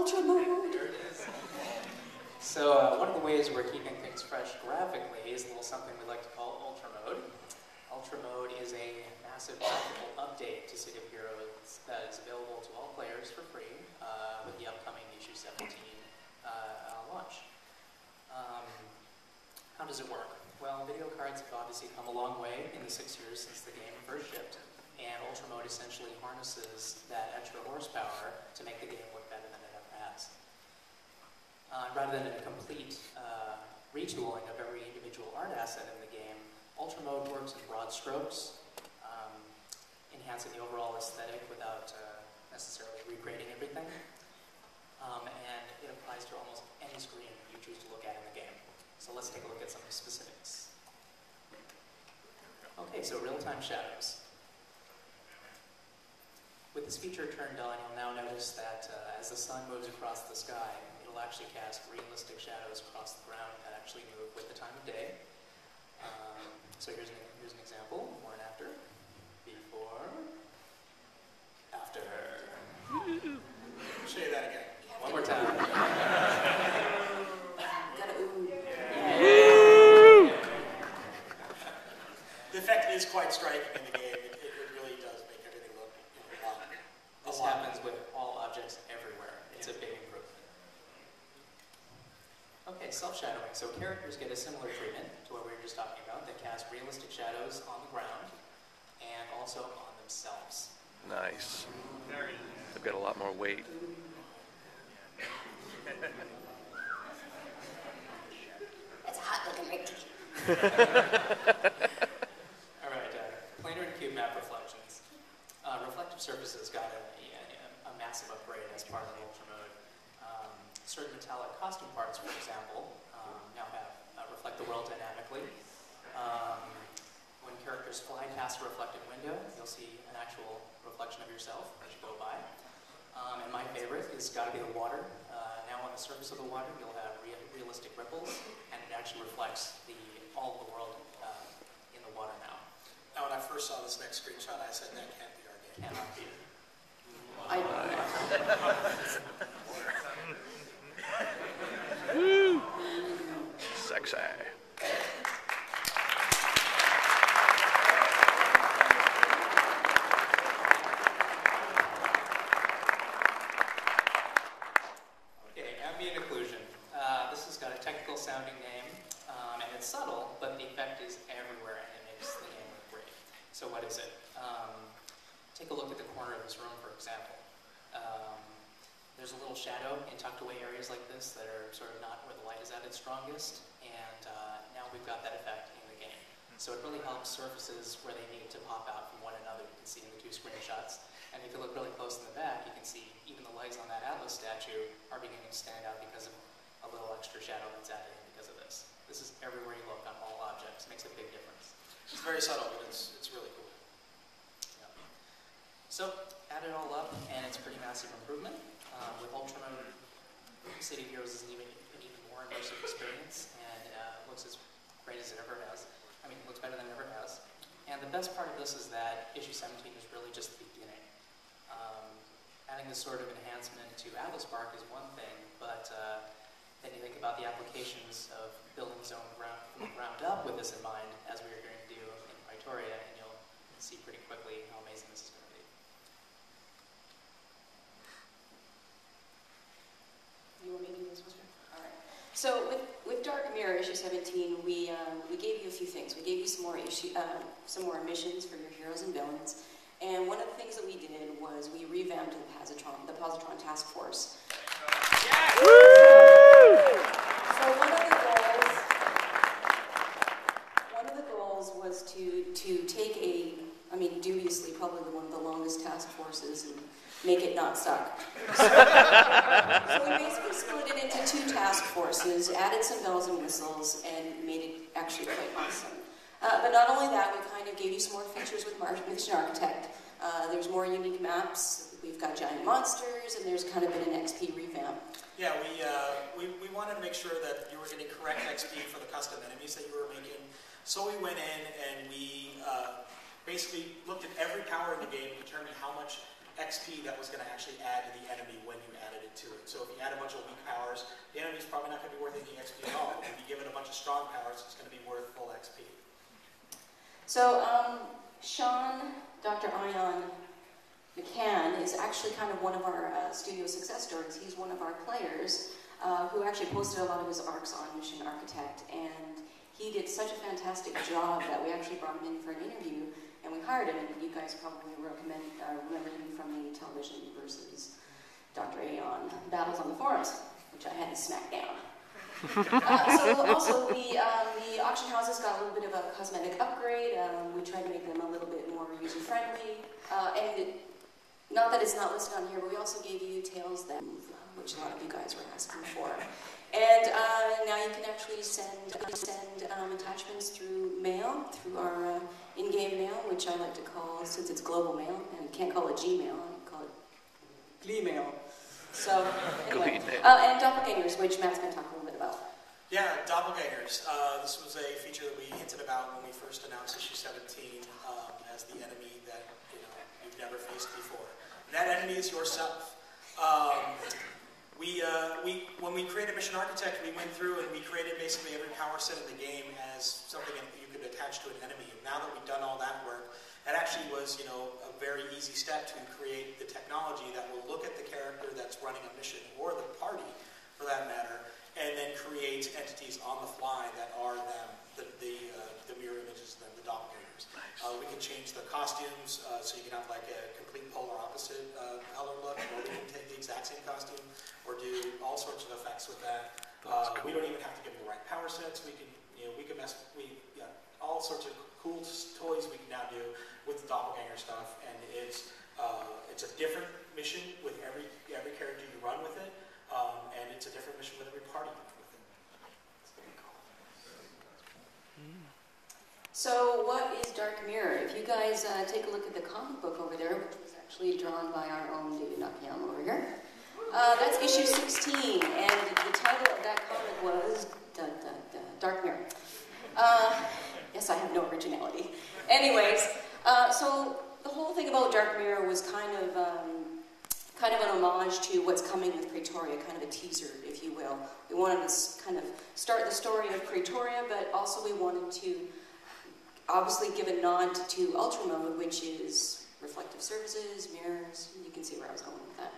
Ultra mode. There it is. So one of the ways we're keeping things fresh graphically is a little something we like to call Ultra Mode. Ultra Mode is a massive graphical update to City of Heroes that is available to all players for free with the upcoming issue 17 launch. How does it work? Well, video cards have obviously come a long way in the 6 years since the game first shipped, and Ultra Mode essentially harnesses that extra horsepower to make the game look better than it ever has. Rather than a complete retooling of every individual art asset in the game, Ultra Mode works in broad strokes, enhancing the overall aesthetic without necessarily regrading everything, and it applies to almost any screen you choose to look at in the game. So let's take a look at some specifics. Okay, so real-time shadows. With this feature turned on, you'll now notice that as the sun moves across the sky, it'll actually cast realistic shadows across the ground that actually move with the time of day. So here's an example, before and after. Before, after. Show you that again. One more time. Gotta ooh. The effect is quite striking in the game. It really does make everything look a lot. This happens with all objects everywhere. It's a big improvement. Okay, self-shadowing. So characters get a similar treatment to what we were just talking about. They cast realistic shadows on the ground and also on themselves. Nice. They've got a lot more weight. It's hot looking right. All right, planar and cube map reflections. Reflective surfaces got a massive upgrade as part of the Ultra Mode. Certain metallic costume parts, for example, now reflect the world dynamically. When characters fly past a reflected window, you'll see an actual reflection of yourself as you go by. And my favorite has got to be the water. Now on the surface of the water, you'll have realistic ripples, and it actually reflects all of the world in the water now. Now, when I first saw this next screenshot, I said, that can't be our game. Cannot be. Woo! Sexy. Okay, ambient occlusion. This has got a technical sounding name, and it's subtle, but the effect is everywhere, and it makes the game look great. So what is it? Take a look at the corner of this room, for example. There's a little shadow in tucked away areas like this that are sort of not where the light is at its strongest, and now we've got that effect in the game. So it really helps surfaces where they need to pop out from one another. You can see in the 2 screenshots. And if you look really close in the back, you can see even the legs on that Atlas statue are beginning to stand out because of a little extra shadow that's added in because of this. This is everywhere you look on all objects. It makes a big difference. It's very subtle, but it's really cool. Yeah. So, add it all up, and it's a pretty massive improvement. With Ultra Mode, City of Heroes is an even more immersive experience, and looks as great as it ever has. I mean, it looks better than it ever has. And the best part of this is that issue 17 is really just the beginning. Adding this sort of enhancement to Atlas Park is one thing, but then you think about the applications of building his own from the ground up with this in mind, as we are going to do in Pretoria, and you'll see pretty quickly how amazing this is going to be. You want me to do this one? All right. So with Dark Mirror issue 17, we gave you a few things. We gave you some more missions for your heroes and villains. And one of the things that we did was we revamped the Positron Task Force. Yeah. So one of the goals was to take dubiously probably one of the longest task forces and make it not suck. So we basically split it into 2 task forces, added some bells and whistles, and made it actually quite awesome. But not only that, we kind of gave you some more features with Mission Architect. There's more unique maps, we've got giant monsters, and there's kind of been an XP revamp. Yeah, we wanted to make sure that you were getting correct XP for the custom enemies that you were making. So we went in and we basically looked at every power in the game and determined how much XP that was going to actually add to the enemy when you added it to it. So if you add a bunch of weak powers, the enemy's probably not going to be worth any XP at all. If you give it a bunch of strong powers, it's going to be worth full XP. So Sean, Dr. Ion McCann is actually kind of one of our studio success stories. He's one of our players who actually posted a lot of his arcs on Mission Architect, and he did such a fantastic job that we actually brought him in for an interview, and we hired him, and you guys probably remember him from the television versus Dr. Aon battles on the forums, which I had to smack down. So also the auction houses got a little bit of a cosmetic upgrade. We tried to make them a little bit more user-friendly, and not that it's not listed on here, but we also gave you Tales That Move, which a lot of you guys were asking for. And now you can actually send attachments through mail, through our in-game mail, which I like to call, since it's global mail, and you can't call it Gmail, I call it Gleemail. So, anyway. And doppelgangers, which Matt's going to talk a little bit about. Yeah, doppelgangers. This was a feature that we hinted about when we first announced issue 17 as the enemy that you've never faced before. And that enemy is yourself. When we created Mission Architect, we went through and we created basically every power set in the game as something that you could attach to an enemy. And now that we've done all that work, that actually was, a very easy step to create the technology that will look at the character that's running a mission, or the party, for that matter, and then create entities on the fly that are them, the mirror images of them, the doppelgangers. We can change the costumes, so you can have like a complete polar opposite color look, or we can take the exact same costume, or do all sorts of effects with that. Cool. We don't even have to give them the right power sets. We can, all sorts of cool toys we can now do with the doppelganger stuff, and it's a different mission with every character you run with it, and it's a different mission with every party you run with it. It's very cool. So what is Dark Mirror? If you guys take a look at the comic book over there, which was actually drawn by our own David Nakayama over here, that's issue 16, and the title of that comic was Dark Mirror. Yes, I have no originality. Anyways, so the whole thing about Dark Mirror was kind of an homage to what's coming with Praetoria, kind of a teaser, if you will. We wanted to kind of start the story of Praetoria, but also we wanted to obviously give a nod to Ultra Mode, which is reflective surfaces, mirrors. You can see where I was going with that.